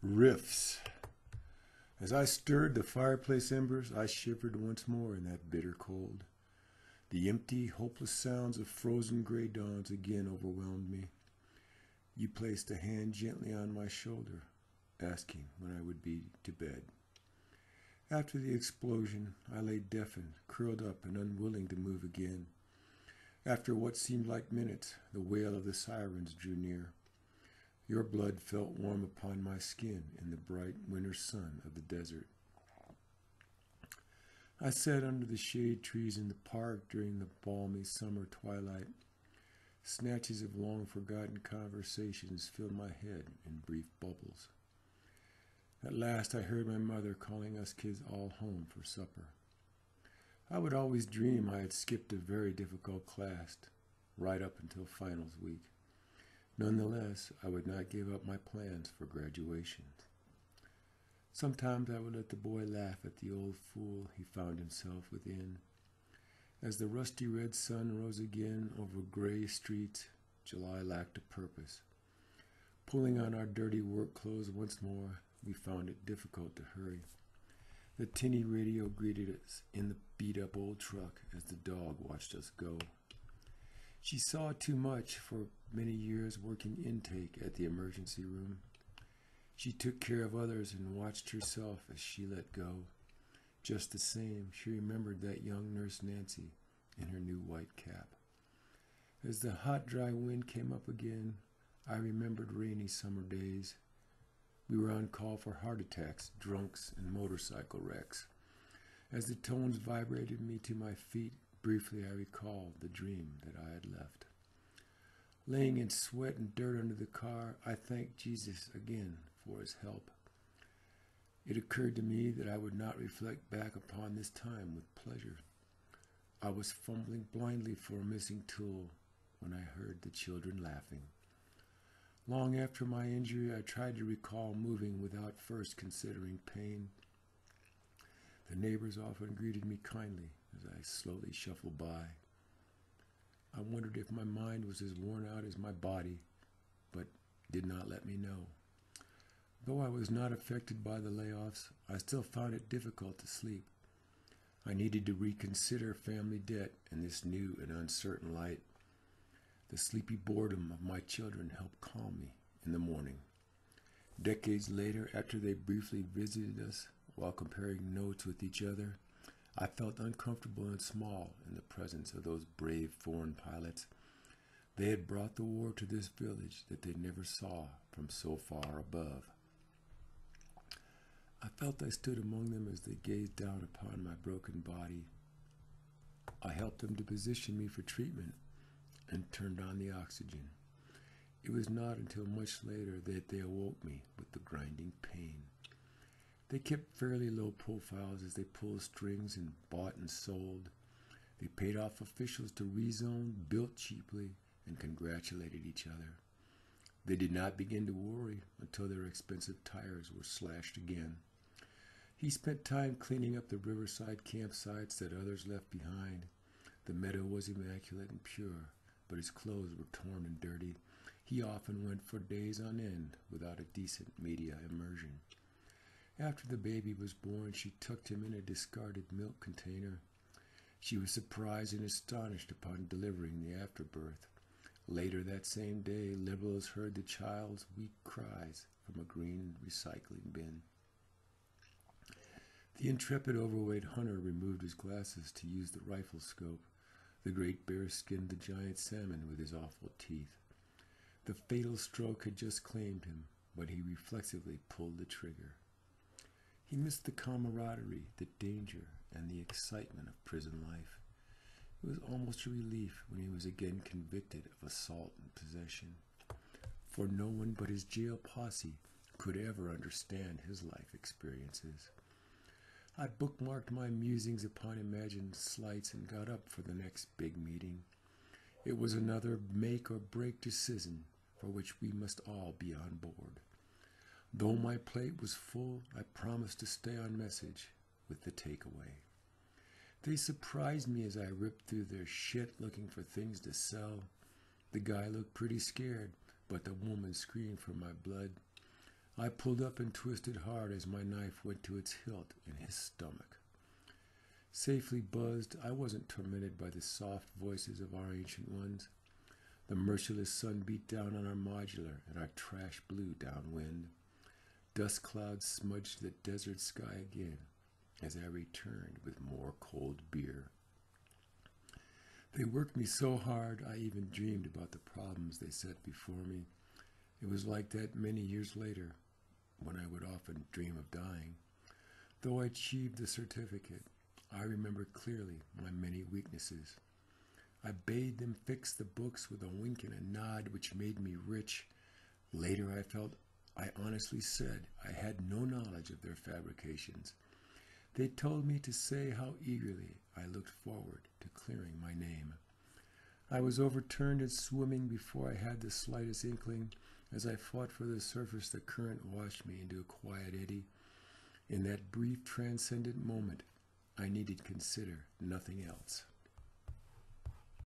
Riffs. As I stirred the fireplace embers, I shivered once more in that bitter cold. The empty, hopeless sounds of frozen gray dawns again overwhelmed me. You placed a hand gently on my shoulder, asking when I would be to bed. After the explosion, I lay deafened, curled up and unwilling to move again. After what seemed like minutes, the wail of the sirens drew near. Your blood felt warm upon my skin in the bright winter sun of the desert. I sat under the shade trees in the park during the balmy summer twilight. Snatches of long-forgotten conversations filled my head in brief bubbles. At last I heard my mother calling us kids all home for supper. I would always dream I had skipped a very difficult class right up until finals week. Nonetheless, I would not give up my plans for graduation. Sometimes I would let the boy laugh at the old fool he found himself within. As the rusty red sun rose again over gray streets, July lacked a purpose. Pulling on our dirty work clothes once more, we found it difficult to hurry. The tinny radio greeted us in the beat-up old truck as the dog watched us go. She saw too much for many years working intake at the emergency room. She took care of others and watched herself as she let go. Just the same, she remembered that young Nurse Nancy in her new white cap. As the hot, dry wind came up again, I remembered rainy summer days. We were on call for heart attacks, drunks, and motorcycle wrecks. As the tones vibrated me to my feet, briefly I recalled the dream that I had left. Laying in sweat and dirt under the car, I thanked Jesus again for his help. It occurred to me that I would not reflect back upon this time with pleasure. I was fumbling blindly for a missing tool when I heard the children laughing. Long after my injury, I tried to recall moving without first considering pain. The neighbors often greeted me kindly as I slowly shuffled by. I wondered if my mind was as worn out as my body, but did not let me know. Though I was not affected by the layoffs, I still found it difficult to sleep. I needed to reconsider family debt in this new and uncertain light. The sleepy boredom of my children helped calm me in the morning. Decades later, after they briefly visited us while comparing notes with each other, I felt uncomfortable and small in the presence of those brave foreign pilots. They had brought the war to this village that they never saw from so far above. I felt I stood among them as they gazed down upon my broken body. I helped them to position me for treatment and turned on the oxygen. It was not until much later that they awoke me with the grinding pain. They kept fairly low profiles as they pulled strings and bought and sold. They paid off officials to rezone, built cheaply, and congratulated each other. They did not begin to worry until their expensive tires were slashed again. He spent time cleaning up the riverside campsites that others left behind. The meadow was immaculate and pure, but his clothes were torn and dirty. He often went for days on end without a decent media immersion. After the baby was born, she tucked him in a discarded milk container. She was surprised and astonished upon delivering the afterbirth. Later that same day, liberals heard the child's weak cries from a green recycling bin. The intrepid overweight hunter removed his glasses to use the rifle scope. The great bear skinned the giant salmon with his awful teeth. The fatal stroke had just claimed him, but he reflexively pulled the trigger. He missed the camaraderie, the danger, and the excitement of prison life. It was almost a relief when he was again convicted of assault and possession, for no one but his jail posse could ever understand his life experiences. I bookmarked my musings upon imagined slights and got up for the next big meeting. It was another make-or-break decision for which we must all be on board. Though my plate was full, I promised to stay on message with the takeaway. They surprised me as I ripped through their shit looking for things to sell. The guy looked pretty scared, but the woman screamed for my blood. I pulled up and twisted hard as my knife went to its hilt in his stomach. Safely buzzed, I wasn't tormented by the soft voices of our ancient ones. The merciless sun beat down on our modular, and our trash blew downwind. Dust clouds smudged the desert sky again as I returned with more cold beer. They worked me so hard I even dreamed about the problems they set before me. It was like that many years later, when I would often dream of dying. Though I achieved the certificate, I remember clearly my many weaknesses. I bade them fix the books with a wink and a nod which made me rich. Later I honestly said I had no knowledge of their fabrications. They told me to say how eagerly I looked forward to clearing my name. I was overturned and swimming before I had the slightest inkling. As I fought for the surface, the current washed me into a quiet eddy. In that brief transcendent moment, I needed consider nothing else.